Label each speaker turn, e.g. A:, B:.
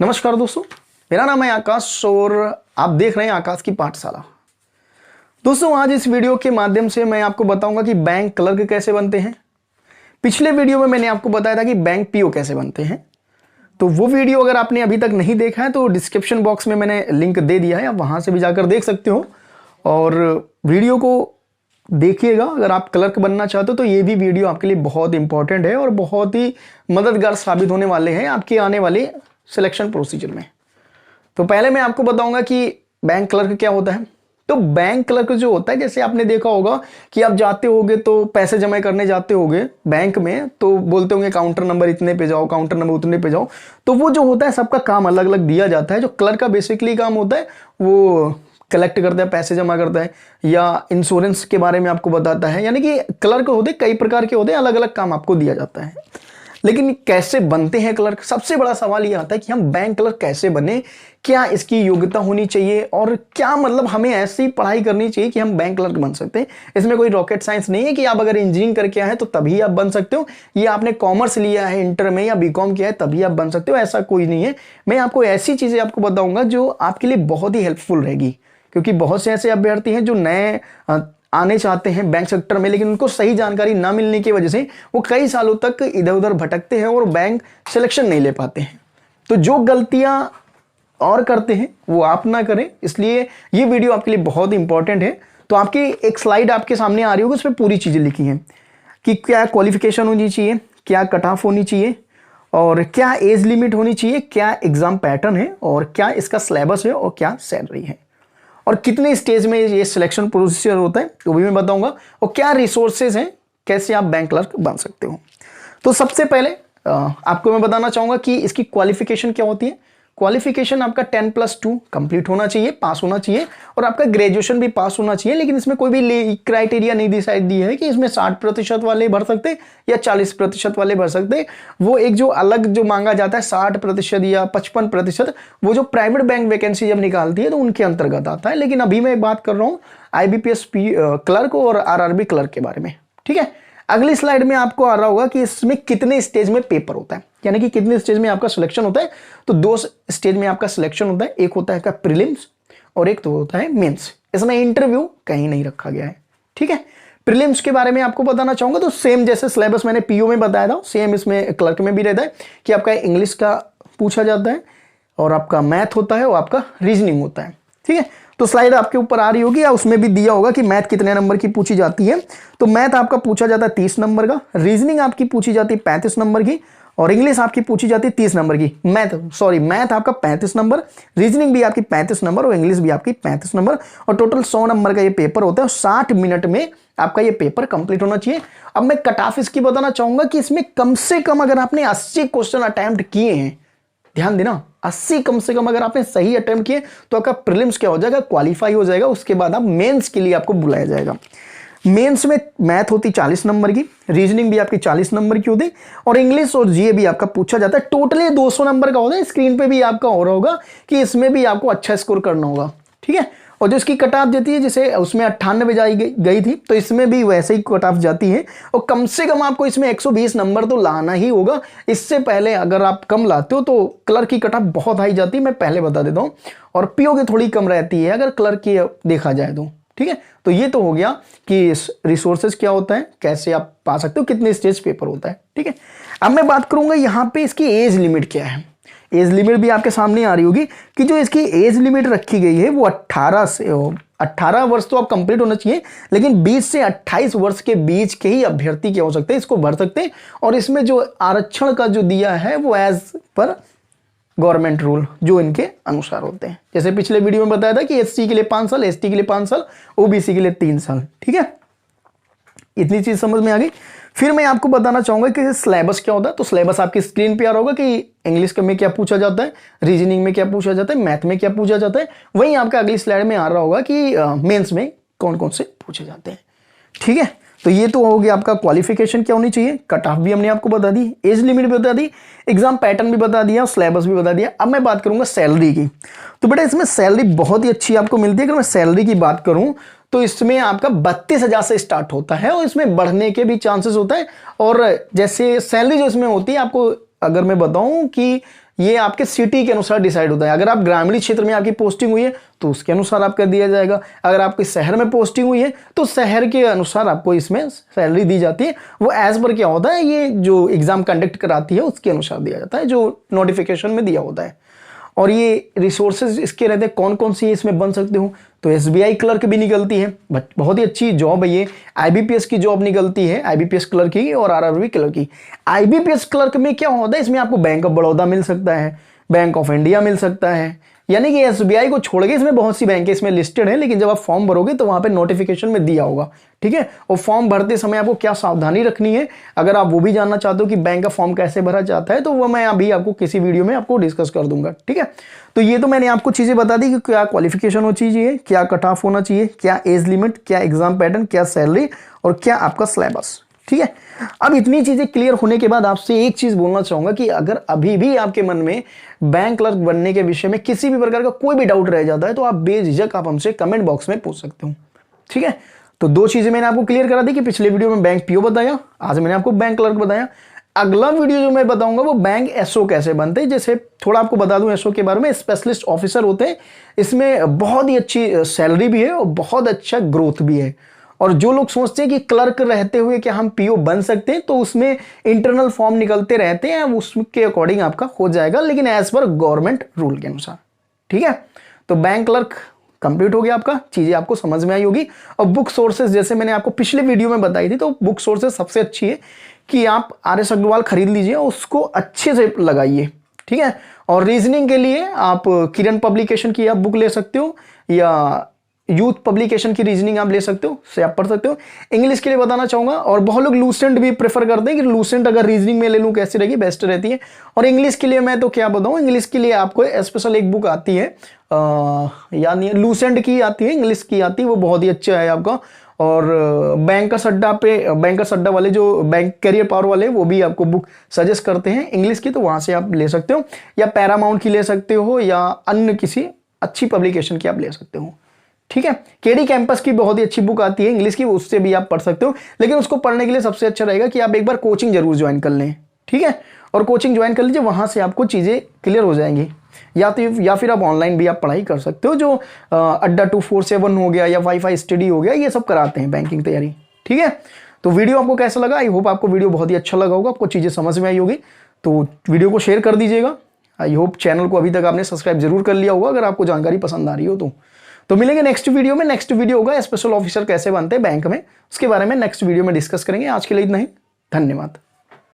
A: नमस्कार दोस्तों, मेरा नाम है आकाश और आप देख रहे हैं आकाश की पाठशाला। दोस्तों, आज इस वीडियो के माध्यम से मैं आपको बताऊंगा कि बैंक क्लर्क कैसे बनते हैं। पिछले वीडियो में मैंने आपको बताया था कि बैंक पीओ कैसे बनते हैं, तो वो वीडियो अगर आपने अभी तक नहीं देखा है तो डिस्क्रिप्शन बॉक्स में मैंने लिंक दे दिया है, आप वहां से भी जाकर देख सकते हो और वीडियो को देखिएगा। अगर आप क्लर्क बनना चाहते हो तो ये भी वीडियो आपके लिए बहुत इंपॉर्टेंट है और बहुत ही मददगार साबित होने वाले हैं आपके आने वाले सिलेक्शन प्रोसीजर में। तो पहले मैं आपको बताऊंगा कि बैंक क्लर्क क्या होता है। तो बैंक क्लर्क जो होता है, जैसे आपने देखा होगा कि आप जाते होगे तो पैसे जमा करने जाते होगे बैंक में, तो बोलते होंगे काउंटर नंबर इतने पे जाओ, काउंटर नंबर उतने पे जाओ। तो वो जो होता है सबका काम अलग अलग दिया जाता है। जो क्लर्क का बेसिकली काम होता है वो कलेक्ट करता है, पैसे जमा करता है या इंश्योरेंस के बारे में आपको बताता है। यानी कि क्लर्क होते कई प्रकार के होते हैं, अलग अलग काम आपको दिया जाता है। लेकिन कैसे बनते हैं क्लर्क, सबसे बड़ा सवाल यह आता है कि हम बैंक क्लर्क कैसे बने, क्या इसकी योग्यता होनी चाहिए और क्या मतलब हमें ऐसी पढ़ाई करनी चाहिए कि हम बैंक क्लर्क बन सकते हैं। इसमें कोई रॉकेट साइंस नहीं है कि आप अगर इंजीनियरिंग करके आए हैं तो तभी आप बन सकते हो, या आपने कॉमर्स लिया है इंटर में या बीकॉम किया है तभी आप बन सकते हो, ऐसा कोई नहीं है। मैं आपको ऐसी चीजें आपको बताऊंगा जो आपके लिए बहुत ही हेल्पफुल रहेगी, क्योंकि बहुत से ऐसे अभ्यर्थी हैं जो नए आने चाहते हैं बैंक सेक्टर में, लेकिन उनको सही जानकारी ना मिलने की वजह से वो कई सालों तक इधर उधर भटकते हैं और बैंक सिलेक्शन नहीं ले पाते हैं। तो जो गलतियां और करते हैं वो आप ना करें, इसलिए ये वीडियो आपके लिए बहुत इंपॉर्टेंट है। तो आपकी एक स्लाइड आपके सामने आ रही होगी, उसमें पूरी चीजें लिखी हैं कि क्या क्वालिफिकेशन होनी चाहिए, क्या कट ऑफ होनी चाहिए और क्या एज लिमिट होनी चाहिए, क्या एग्जाम पैटर्न है और क्या इसका सिलेबस है और क्या सैलरी है और कितने स्टेज में ये सिलेक्शन प्रोसीजर होता है वो भी मैं बताऊंगा, और क्या रिसोर्सेज हैं, कैसे आप बैंक क्लर्क बन सकते हो। तो सबसे पहले आपको मैं बताना चाहूंगा कि इसकी क्वालिफिकेशन क्या होती है। क्वालिफिकेशन आपका 10+2 कंप्लीट होना चाहिए, पास होना चाहिए, और आपका ग्रेजुएशन भी पास होना चाहिए। लेकिन इसमें कोई भी क्राइटेरिया नहीं डिसाइड दी है कि इसमें 60% वाले भर सकते या 40% वाले भर सकते। वो एक जो अलग जो मांगा जाता है 60% या 55%, वो जो प्राइवेट बैंक वैकेंसी जब निकालती है तो उनके अंतर्गत आता है। लेकिन अभी मैं बात कर रहा हूँ IBPS क्लर्क और RRB क्लर्क के बारे में, ठीक है। अगली स्लाइड में आपको आ रहा होगा कि इसमें कितने स्टेज में पेपर होता है, यानी कि कितने स्टेज में आपका सिलेक्शन होता है। तो 2 स्टेज में आपका सिलेक्शन होता है, एक होता है का प्रीलिम्स और एक तो होता है मेंस। इसमें इंटरव्यू कहीं नहीं रखा गया है, ठीक है। प्रीलिम्स के बारे में आपको बताना चाहूंगा तो सेम जैसे सिलेबस मैंने पीओ में बताया था, सेम इसमें क्लर्क में भी रहता है कि आपका इंग्लिश का पूछा जाता है और आपका मैथ होता है और आपका रीजनिंग होता है, ठीक है। तो स्लाइड आपके ऊपर आ रही होगी या उसमें भी दिया होगा कि मैथ कितने नंबर की पूछी जाती है। तो मैथ आपका पूछा जाता है 30 नंबर का, रीजनिंग आपकी पूछी जाती है 35 नंबर की और इंग्लिश आपकी पूछी जाती है 30 नंबर की। मैथ आपका 35 नंबर, रीजनिंग भी आपकी 35 नंबर और इंग्लिश भी आपकी 35 नंबर, और टोटल 100 नंबर का ये पेपर होता है। 60 मिनट में आपका ये पेपर कंप्लीट होना चाहिए। अब मैं कट ऑफ इसकी बताना चाहूंगा कि इसमें कम से कम अगर आपने 80 क्वेश्चन अटेम्प्ट किए हैं, ध्यान देना 80 कम से कम अगर आपने सही अटेम्प्ट किए तो आपका प्रीलिम्स क्या हो जाएगा, क्वालिफाई हो जाएगा। उसके बाद आप मेंस के लिए आपको बुलाया जाएगा। मेंस में मैथ होती 40 नंबर की, रीजनिंग भी आपकी 40 नंबर की होती और इंग्लिश और जीए भी आपका पूछा जाता है। टोटली 200 नंबर का होता है। स्क्रीन पे भी आपका हो रहा होगा कि इसमें भी आपको अच्छा स्कोर करना होगा, ठीक है। और जो इसकी कट ऑफ जाती है, जैसे उसमें 98 गई थी तो इसमें भी वैसे ही कट ऑफ जाती है और कम से कम आपको इसमें 120 नंबर तो लाना ही होगा। इससे पहले अगर आप कम लाते हो तो क्लर्क की कट ऑफ बहुत हाई जाती है, मैं पहले बता देता हूँ, और पीओ की थोड़ी कम रहती है अगर क्लर्क की देखा जाए तो, ठीक है। तो ये तो हो गया कि रिसोर्सेज क्या होता है, कैसे आप पा सकते हो, कितने स्टेज पेपर होता है, ठीक है। अब मैं बात करूंगा यहाँ पे इसकी एज लिमिट क्या है। एज लिमिट भी आपके सामने आ रही होगी कि जो इसकी एज लिमिट रखी गई है वो 18 वर्ष तो आप कंप्लीट होना चाहिए, लेकिन 20 से 28 वर्ष के बीच के ही अभ्यर्थी क्या हो सकते हैं, इसको भर सकते हैं। और इसमें जो आरक्षण का जो दिया है वो एज पर गवर्नमेंट रूल जो इनके अनुसार होते हैं। जैसे पिछले वीडियो में बताया था कि SC के लिए 5 साल, ST के लिए 5 साल, OBC के लिए 3 साल, ठीक है। इतनी चीज समझ में आ गई। फिर मैं आपको बताना चाहूंगा कि सिलेबस क्या होता है। तो सिलेबस आपकी स्क्रीन पे आ रहा होगा कि इंग्लिश में क्या पूछा जाता है, रीजनिंग में क्या पूछा जाता है, मैथ में क्या पूछा जाता है। वहीं आपका अगली स्लाइड में आ रहा होगा कि मेंस में कौन कौन से पूछे जाते हैं, ठीक है। तो ये तो हो गया आपका क्वालिफिकेशन क्या होनी चाहिए, कट ऑफ भी हमने आपको बता दी, एज लिमिट भी बता दी, एग्जाम पैटर्न भी बता दिया, सिलेबस भी बता दिया। अब मैं बात करूंगा सैलरी की। तो बेटा इसमें सैलरी बहुत ही अच्छी आपको मिलती है। अगर मैं सैलरी की बात करूं तो इसमें आपका 32,000 से स्टार्ट होता है और इसमें बढ़ने के भी चांसेस होता है। और जैसे सैलरी जो इसमें होती है, आपको अगर मैं बताऊं कि ये आपके सिटी के अनुसार डिसाइड होता है। अगर आप ग्रामीण क्षेत्र में आपकी पोस्टिंग हुई है तो उसके अनुसार आपका दिया जाएगा। अगर आपके शहर में पोस्टिंग हुई है तो शहर के अनुसार आपको इसमें सैलरी दी जाती है। वो एज पर क्या होता है, ये जो एग्जाम कंडक्ट कराती है उसके अनुसार दिया जाता है, जो नोटिफिकेशन में दिया होता है। और ये रिसोर्सेज इसके रहते हैं, कौन कौन सी इसमें बन सकते हो, तो एसबीआई क्लर्क भी निकलती है, बहुत ही अच्छी जॉब है ये। आईबीपीएस की जॉब निकलती है, आईबीपीएस क्लर्क की और आरआरबी क्लर्क की। आईबीपीएस क्लर्क में क्या होता है, इसमें आपको बैंक ऑफ बड़ौदा मिल सकता है, बैंक ऑफ इंडिया मिल सकता है, यानी कि एसबीआई को छोड़ के इसमें बहुत सी बैंकें इसमें लिस्टेड हैं। लेकिन जब आप फॉर्म भरोगे तो वहां पे नोटिफिकेशन में दिया होगा, ठीक है। और फॉर्म भरते समय आपको क्या सावधानी रखनी है, अगर आप वो भी जानना चाहते हो कि बैंक का फॉर्म कैसे भरा जाता है, तो वो मैं अभी आपको किसी वीडियो में आपको डिस्कस कर दूंगा, ठीक है। तो ये तो मैंने आपको चीजें बता दी कि क्या क्वालिफिकेशन होनी चाहिए, क्या कट ऑफ होना चाहिए, क्या एज लिमिट, क्या एग्जाम पैटर्न, क्या सैलरी और क्या आपका सिलेबस, ठीक है। अब इतनी चीजें क्लियर होने के बाद आपसे एक चीज बोलना चाहूंगा कि अगर अभी भी आपके मन में बैंक क्लर्क बनने के विषय में किसी भी प्रकार का कोई भी डाउट रह जाता है तो आप बेझिझक आप हमसे कमेंट बॉक्स में पूछ सकते हो, ठीक है। तो दो चीजें मैंने आपको क्लियर करा दी कि पिछले वीडियो में बैंक पीओ बताया, आज मैंने आपको बैंक क्लर्क बताया। अगला वीडियो जो मैं बताऊंगा वो बैंक एसओ कैसे बनते हैं। जैसे थोड़ा आपको बता दूं एसओ के बारे में, स्पेशलिस्ट ऑफिसर होते हैं, इसमें बहुत ही अच्छी सैलरी भी है और बहुत अच्छा ग्रोथ भी है। और जो लोग सोचते हैं कि क्लर्क रहते हुए क्या हम पीओ बन सकते हैं, तो उसमें इंटरनल फॉर्म निकलते रहते हैं, उसके अकॉर्डिंग आपका हो जाएगा, लेकिन एज पर गवर्नमेंट रूल के अनुसार, ठीक है। तो बैंक क्लर्क कंप्लीट हो गया आपका, चीजें आपको समझ में आई होगी। और बुक सोर्सेज जैसे मैंने आपको पिछले वीडियो में बताई थी, तो बुक सोर्सेज सबसे अच्छी है कि आप आर.एस. अग्रवाल खरीद लीजिए, उसको अच्छे से लगाइए, ठीक है। और रीजनिंग के लिए आप किरण पब्लिकेशन की आप बुक ले सकते हो, या यूथ पब्लिकेशन की रीजनिंग आप ले सकते हो, से आप पढ़ सकते हो। इंग्लिश के लिए बताना चाहूंगा, और बहुत लोग लूसेंट भी प्रेफर करते हैं कि लूसेंट अगर रीजनिंग में ले लूं कैसी रहेगी, बेस्ट रहती है। और इंग्लिश के लिए मैं तो क्या बताऊं, इंग्लिश के लिए आपको स्पेशल एक बुक आती है, यानी लूसेंट की आती है, इंग्लिश की आती है, वो बहुत ही अच्छा है आपका। और बैंक का सड्डा वाले जो बैंक कैरियर पावर वाले वो भी आपको बुक सजेस्ट करते हैं इंग्लिश की, तो वहां से आप ले सकते हो, या पैरामाउंट की ले सकते हो, या अन्य किसी अच्छी पब्लिकेशन की आप ले सकते हो, ठीक है। केडी कैंपस की बहुत ही अच्छी बुक आती है इंग्लिश की, उससे भी आप पढ़ सकते हो। लेकिन उसको पढ़ने के लिए सबसे अच्छा रहेगा कि आप एक बार कोचिंग जरूर ज्वाइन कर लें, ठीक है। और कोचिंग ज्वाइन कर लीजिए, वहां से आपको चीजें क्लियर हो जाएंगी। या फिर आप ऑनलाइन भी आप पढ़ाई कर सकते हो, जो अड्डा 247 हो गया या वाईफाई स्टडी हो गया, ये सब कराते हैं बैंकिंग तैयारी, ठीक है। तो वीडियो आपको कैसा लगा, आई होप आपको वीडियो बहुत ही अच्छा लगा होगा, आपको चीजें समझ में आई होगी। तो वीडियो को शेयर कर दीजिएगा। आई होप चैनल को अभी तक आपने सब्सक्राइब जरूर कर लिया होगा, अगर आपको जानकारी पसंद आ रही हो तो मिलेंगे नेक्स्ट वीडियो में। नेक्स्ट वीडियो होगा स्पेशल ऑफिसर कैसे बनते हैं बैंक में, उसके बारे में नेक्स्ट वीडियो में डिस्कस करेंगे। आज के लिए इतना ही, धन्यवाद।